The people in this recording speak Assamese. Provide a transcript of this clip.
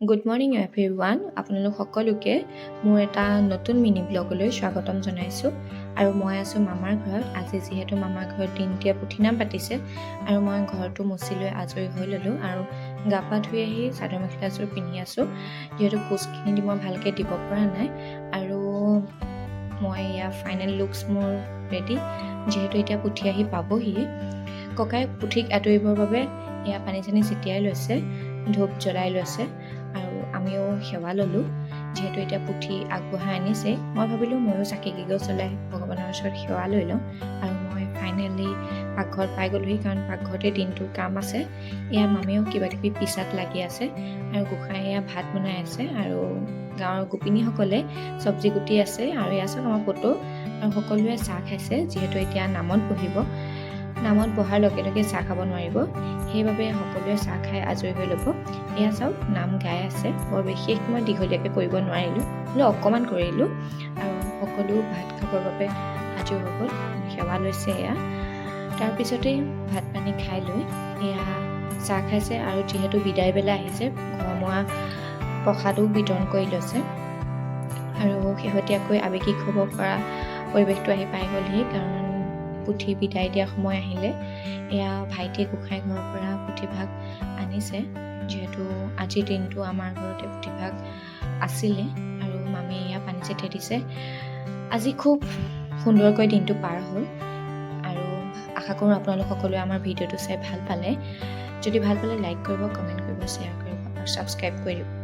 গুড মৰ্ণিং এভৰিৱান, আপোনালোক সকলোকে মোৰ এটা নতুন মিনি ব্লগলৈ স্বাগতম জনাইছোঁ। আৰু মই আছোঁ মামাৰ ঘৰত। আজি যিহেতু মামাৰ ঘৰত দিনতীয়া পুথিনাম পাতিছে আৰু মই ঘৰটো মুচি লৈ আজৰি হৈ ল'লোঁ আৰু গা পা ধুই আহি চাদৰ মেখেলাযোৰ পিন্ধি আছোঁ, যিহেতু পোষ্টখিনি দি মই ভালকৈ দিব পৰা নাই। আৰু মই ইয়াৰ ফাইনেল লুকছ মোৰ ৰেডি, যিহেতু এতিয়া পুথি আহি পাবহি। ককাই পুথিক আদৰিবৰ বাবে এয়া পানী চানী ছিটিয়াই লৈছে, ধূপ জ্বলাই লৈছে আৰু আমিও সেৱা ল'লোঁ। যিহেতু এতিয়া পুথি আগবঢ়াই আনিছে, মই ভাবিলোঁ ময়ো চাকি গছ জ্বলাই ভগৱানৰ ওচৰত সেৱা লৈ লওঁ। আৰু মই ফাইনেলি পাকঘৰত পাই গ'লোহি, কাৰণ পাকঘৰতে দিনটোৰ কাম আছে। এয়া মামীয়েও কিবাকিবি পিছাত লাগি আছে আৰু গোসাঁই এয়া ভাত বনাই আছে আৰু গাঁৱৰ গোপিনীসকলে চব্জি কুটি আছে। আৰু এয়া চাওক আমাৰ ফটো, আৰু সকলোৱে চাহ খাইছে, যিহেতু এতিয়া নামত বহিব। নামত বহাৰ লগে লগে চাহ খাব নোৱাৰিব, সেইবাবে সকলোৱে চাহ খাই আজৰি হৈ ল'ব। এয়া চাওক নাম গাই আছে। বৰ বিশেষ মই দীঘলীয়াকৈ কৰিব নোৱাৰিলোঁ, হ'লেও অকণমান কৰিলোঁ। আৰু সকলো ভাত খাবৰ বাবে সাজু হৈ গ'ল, সেৱা লৈছে এয়া। তাৰপিছতেই ভাত পানী খাই লৈ এয়া চাহ খাইছে আৰু যিহেতু বিদায় বেলা আহিছে, ঘৰমুৱা প্ৰসাদো বিতৰণ কৰি লৈছে। আৰু শেহতীয়াকৈ আৱেগিক হ'ব পৰা পৰিৱেশটো আহি পাই গ'লহি, কাৰণ পুথি বিদায় দিয়া সময় আহিলে। এয়া ভাইটিয়ে গোসাঁই ঘৰৰ পৰা পুথিভাগ আনিছে, যিহেতু আজিৰ দিনটো আমাৰ ঘৰতে পুথিভাগ আছিলে। আৰু মামীয়ে এয়া পানী ছিটিয়াই দিছে। আজি খুব সুন্দৰকৈ দিনটো পাৰ হ'ল, আৰু আশা কৰোঁ আপোনালোক সকলোৱে আমাৰ ভিডিঅ'টো চাই ভাল পালে। যদি ভাল পালে লাইক কৰিব, কমেণ্ট কৰিব, শ্বেয়াৰ কৰিব আৰু ছাবস্ক্ৰাইব কৰি দিব।